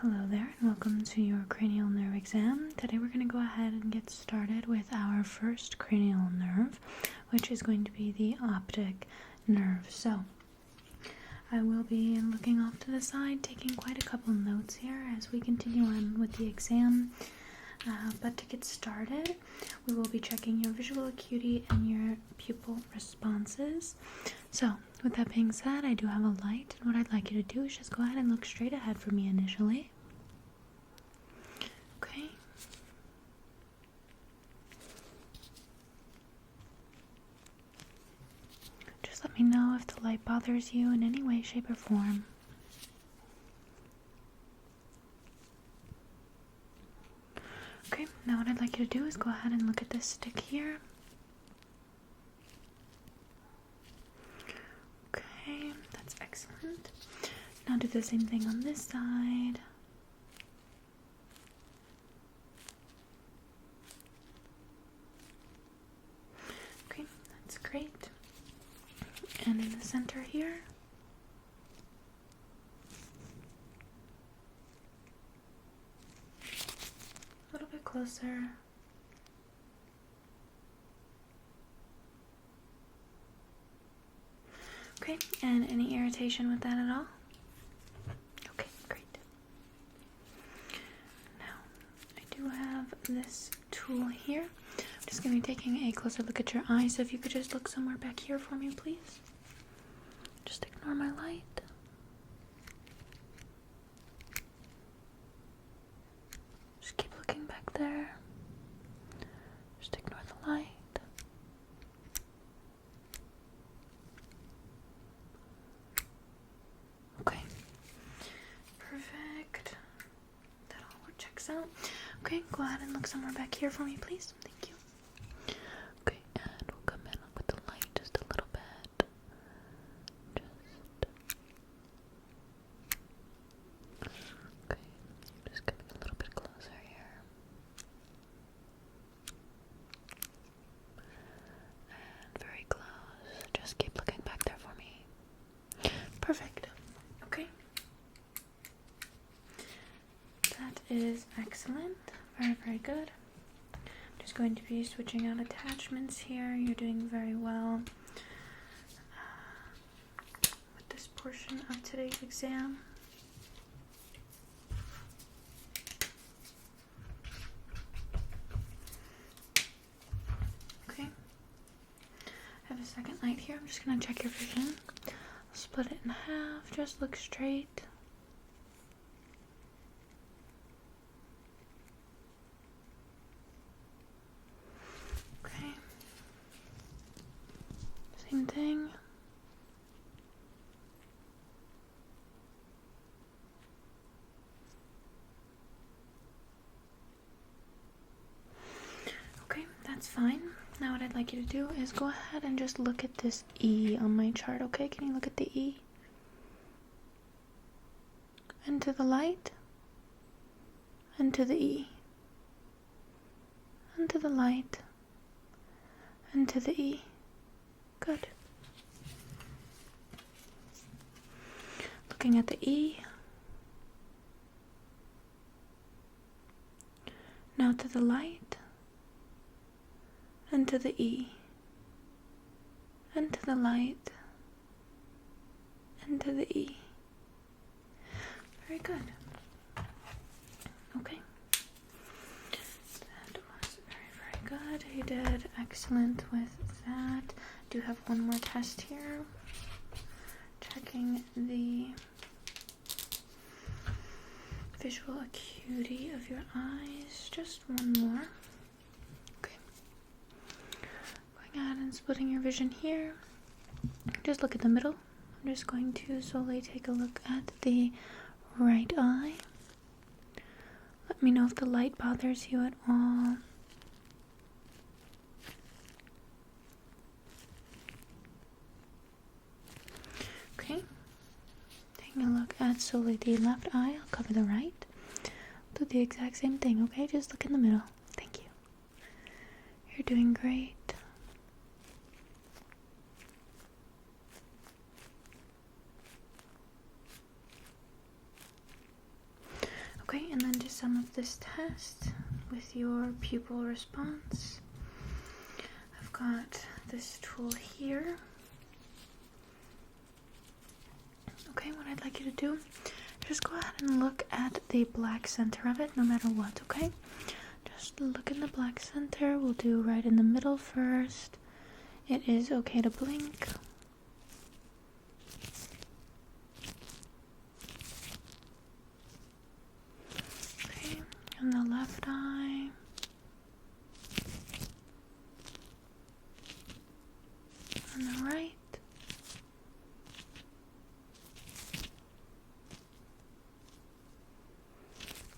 Hello there, and welcome to your cranial nerve exam. Today we're going to go ahead and get started with our first cranial nerve, which is going to be the optic nerve. So, I will be looking off to the side, taking quite a couple notes here as we continue on with the exam. But to get started, we will be checking your visual acuity and your pupil responses. So, with that being said, I do have a light, and what I'd like you to do is just go ahead and look straight ahead for me initially. Okay. Just let me know if the light bothers you in any way, shape, or form. Okay, now what I'd like you to do is go ahead and look at this stick here. Okay, that's excellent. Now do the same thing on this side. Okay, that's great. And in the center here. A little bit closer. Okay, and any irritation with that at all? Okay, great. Now, I do have this tool here. I'm just going to be taking a closer look at your eyes, so if you could just look somewhere back here for me, please. Just ignore my light. Just keep looking back there. Just ignore the light. Okay. Perfect. That all checks out. Okay, go ahead and look somewhere back here for me, please. Thank you. Okay, and we'll come in with the light just a little bit. Okay, just coming a little bit closer here. And very close. Just keep looking back there for me. Perfect. Okay. That is excellent. Very, very good. I'm just going to be switching out attachments here. You're doing very well with this portion of today's exam. Okay. I have a second light here. I'm just going to check your vision. I'll split it in half. Just look straight. Okay. Same thing. Okay, that's fine. Now what I'd like you to do is go ahead and just look at this E on my chart, okay? Can you look at the E? And to the light. And to the E. And to the light. And to the E. Good. Looking at the E. Now to the light. And to the E. And to the light. And to the E. Very good. Okay. That was very, very good. You did excellent with that. Do have one more test here. Checking the visual acuity of your eyes. Just one more. Okay. Going ahead and splitting your vision here. Just look at the middle. I'm just going to slowly take a look at the right eye. Let me know if the light bothers you at all. Okay. Taking a look at solely the left eye. I'll cover the right. Do the exact same thing, okay? Just look in the middle. Thank you. You're doing great. Okay, and then to sum up this test with your pupil response, I've got this tool here. Okay, what I'd like you to do, just go ahead and look at the black center of it, no matter what, okay? Just look in the black center. We'll do right in the middle first. It is okay to blink. Okay, and the left eye. And the right.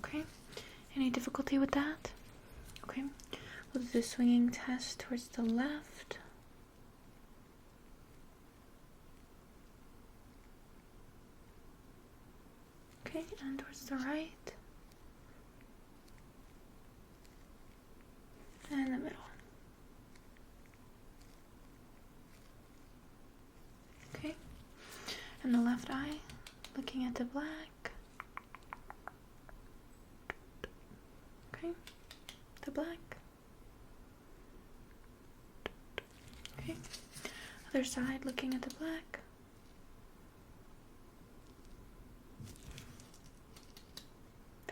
Okay, any difficulty with that? Okay, we'll do the swinging test towards the left. Okay, and towards the right. And the middle. Okay, and the left eye, looking at the black. Okay, the black. Okay, other side, looking at the black.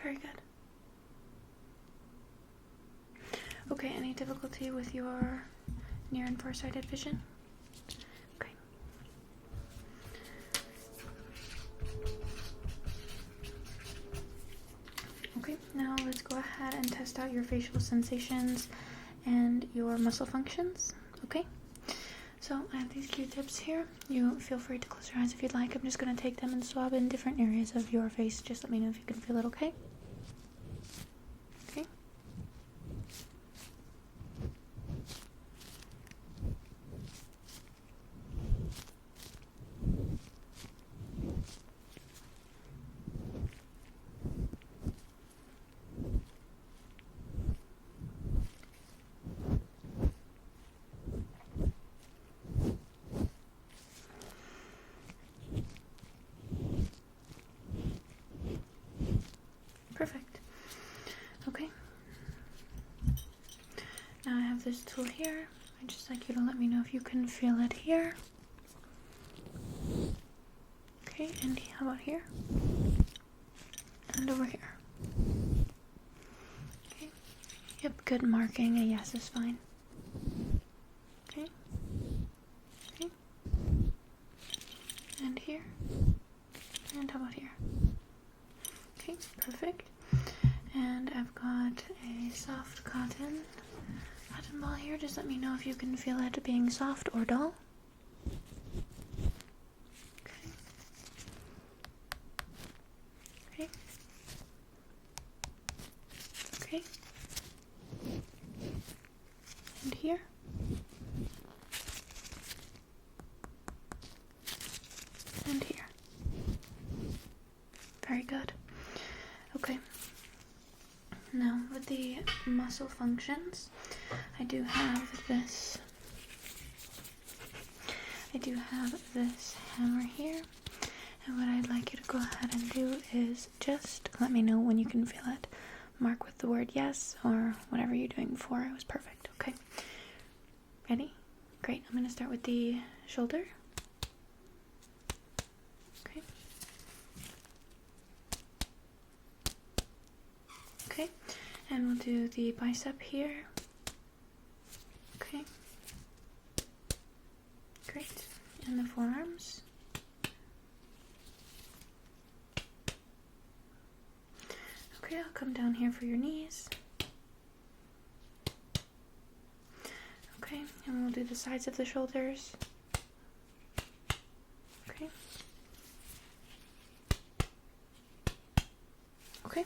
Very good. Okay, any difficulty with your near and far-sighted vision? Okay. Okay, now let's go ahead and test out your facial sensations and your muscle functions, okay? So I have these Q-tips here. You feel free to close your eyes if you'd like. I'm just going to take them and swab in different areas of your face. Just let me know if you can feel it, okay? Okay. Perfect. Okay. Now I have this tool here. I'd just like you to let me know if you can feel it here. Okay, and how about here? And over here. Okay. Yep, good marking. A yes is fine. Okay. Okay. And here. And how about here? Okay, perfect. And I've got a soft cotton ball here. Just let me know if you can feel it being soft or dull. Okay. Okay. Okay. And here. And here. Very good. Okay. Now, with the muscle functions, I do have this hammer here, and what I'd like you to go ahead and do is just let me know when you can feel it. Mark with the word yes, or whatever you're doing before. It was perfect. Okay. Ready? Great. I'm going to start with the shoulder. Okay. Okay. And we'll do the bicep here. Okay. Great. And the forearms. Okay, I'll come down here for your knees. Okay, and we'll do the sides of the shoulders. Okay. Okay,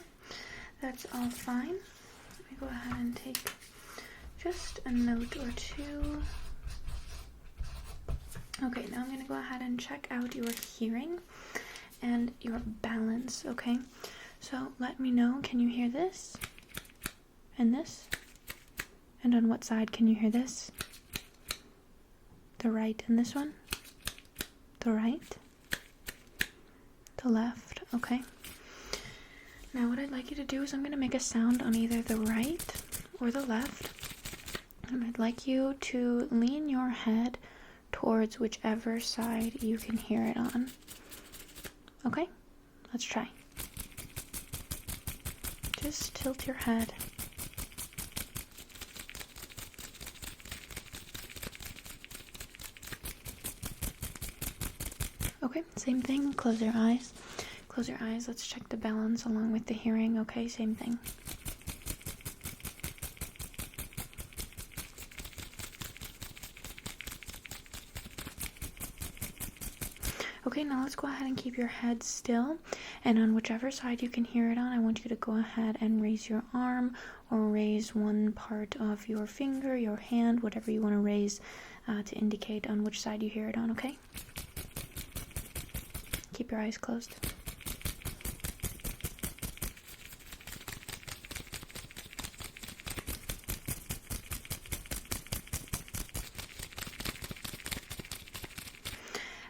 that's all fine. Let me go ahead and take just a note or two. Okay, now I'm going to go ahead and check out your hearing and your balance, okay? So let me know, can you hear this? And this? And on what side can you hear this? The right and this one? The right? The left, okay. Now what I'd like you to do is I'm going to make a sound on either the right or the left. And I'd like you to lean your head towards whichever side you can hear it on. Okay? Let's try. Just tilt your head. Okay, same thing. Close your eyes. Close your eyes. Let's check the balance along with the hearing. Okay, same thing. Okay, now let's go ahead and keep your head still. And on whichever side you can hear it on, I want you to go ahead and raise your arm or raise one part of your finger, your hand, whatever you want to raise to indicate on which side you hear it on, okay? Keep your eyes closed.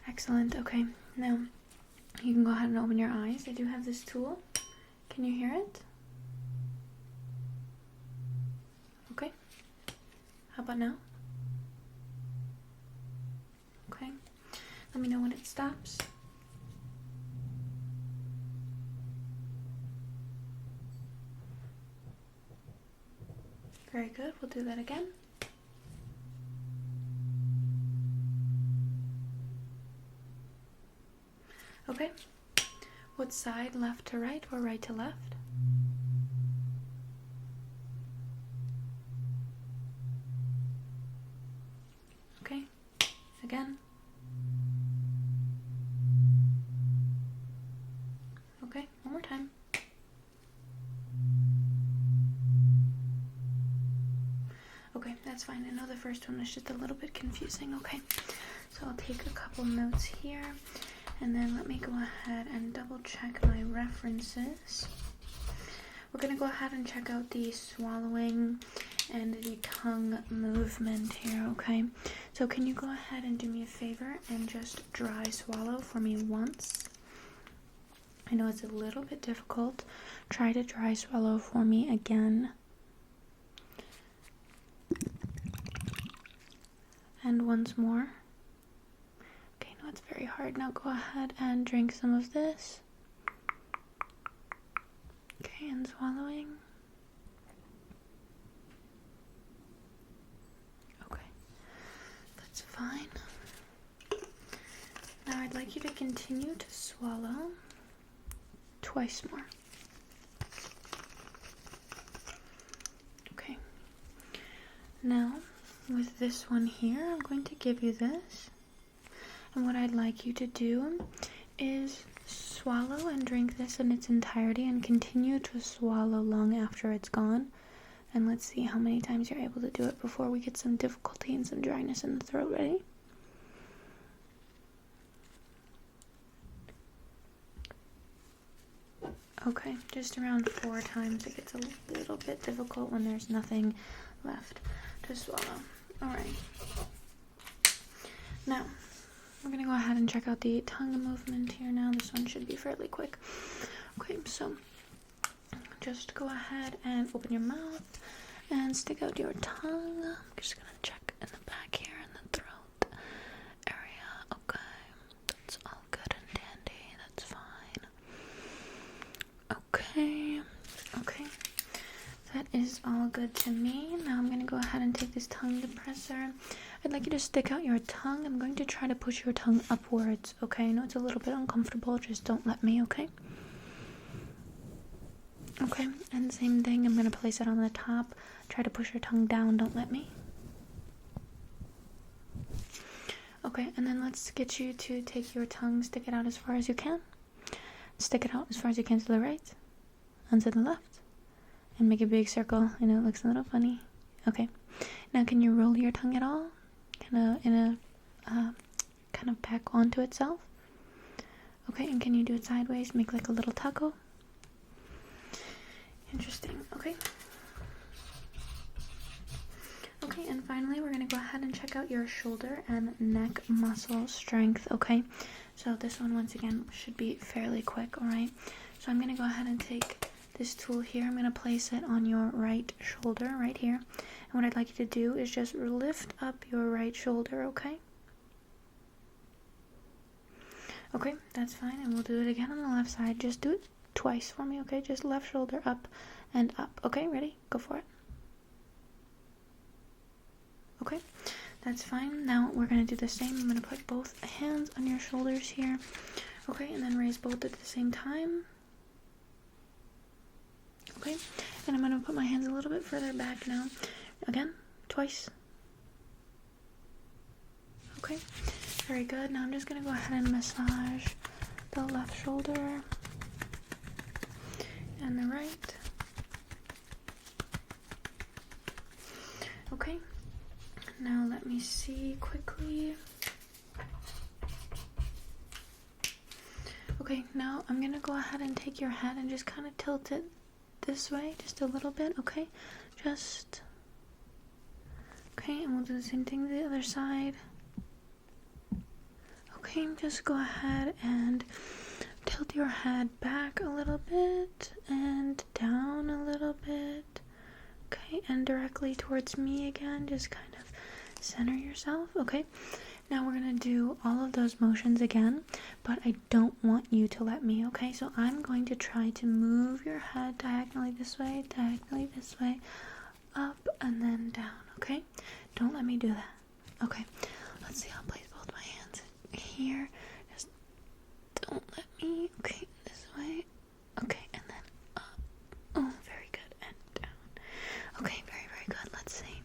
Excellent. Okay, now you can go ahead and open your eyes. I do have this tool. Can you hear it? Okay. How about now? Okay. Let me know when it stops. Very good. We'll do that again. Okay. What side, left to right or right to left? Okay. Again. Okay, one more time. Okay, that's fine. I know the first one was just a little bit confusing. Okay, so I'll take a couple notes here. And then let me go ahead and double check my references. We're going to go ahead and check out the swallowing and the tongue movement here, okay? So can you go ahead and do me a favor and just dry swallow for me once? I know it's a little bit difficult. Try to dry swallow for me again. And once more. It's very hard. Now go ahead and drink some of this. Okay, and swallowing. Okay, that's fine. Now I'd like you to continue to swallow twice more. Okay. Now, with this one here, I'm going to give you this. And what I'd like you to do is swallow and drink this in its entirety and continue to swallow long after it's gone. And let's see how many times you're able to do it before we get some difficulty and some dryness in the throat. Ready? Okay, just around 4 times. It gets a little bit difficult when there's nothing left to swallow. Alright. Now, we're going to go ahead and check out the tongue movement here now. This one should be fairly quick. Okay, so just go ahead and open your mouth and stick out your tongue. I'm just going to check in the back here in the throat area. Okay, that's all good and dandy. That's fine. Okay, that is all good to me. Now I'm going to go ahead and take this tongue depressor. I'd like you to stick out your tongue. I'm going to try to push your tongue upwards, okay? I know it's a little bit uncomfortable. Just don't let me, okay? Okay, and same thing. I'm going to place it on the top. Try to push your tongue down. Don't let me. Okay, and then let's get you to take your tongue, stick it out as far as you can. Stick it out as far as you can to the right and to the left. And make a big circle. I know it looks a little funny. Okay, now can you roll your tongue at all? Kind of back onto itself. Okay, and can you do it sideways? Make like a little taco. Interesting. Okay. Okay, and finally we're going to go ahead and check out your shoulder and neck muscle strength, okay? So this one, once again, should be fairly quick, alright? So I'm going to go ahead and take this tool here, I'm going to place it on your right shoulder right here. And what I'd like you to do is just lift up your right shoulder, okay? Okay, that's fine, and we'll do it again on the left side. Just do it twice for me, okay? Just left shoulder up and up. Okay, ready? Go for it. Okay, that's fine. Now we're going to do the same. I'm going to put both hands on your shoulders here. Okay, and then raise both at the same time. Okay, and I'm going to put my hands a little bit further back now. Again, twice. Okay, very good. Now I'm just going to go ahead and massage the left shoulder and the right. Okay, now let me see quickly. Okay, now I'm gonna go ahead and take your head and just kind of tilt it this way, just a little bit, okay? Okay, and we'll do the same thing to the other side. Okay, just go ahead and tilt your head back a little bit and down a little bit. Okay, and directly towards me again, just kind of center yourself, okay? Now we're gonna do all of those motions again, but I don't want you to let me, okay? So I'm going to try to move your head diagonally this way, up and then down, okay? Don't let me do that. Okay, let's see, I'll place both my hands here. Just don't let me, okay, this way. Okay, and then up. Oh, very good, and down. Okay, very, very good. Let's see.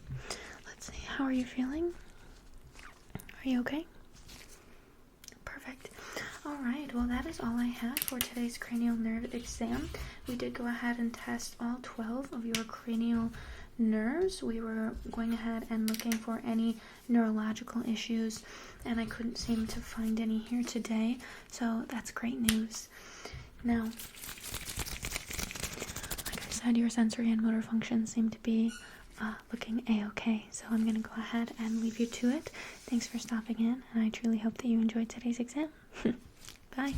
How are you feeling? Are you okay? Perfect. Alright, well that is all I have for today's cranial nerve exam. We did go ahead and test all 12 of your cranial nerves. We were going ahead and looking for any neurological issues, and I couldn't seem to find any here today, so that's great news. Now, like I said, your sensory and motor functions seem to be looking a-okay, so I'm gonna go ahead and leave you to it. Thanks for stopping in, and I truly hope that you enjoyed today's exam. Bye.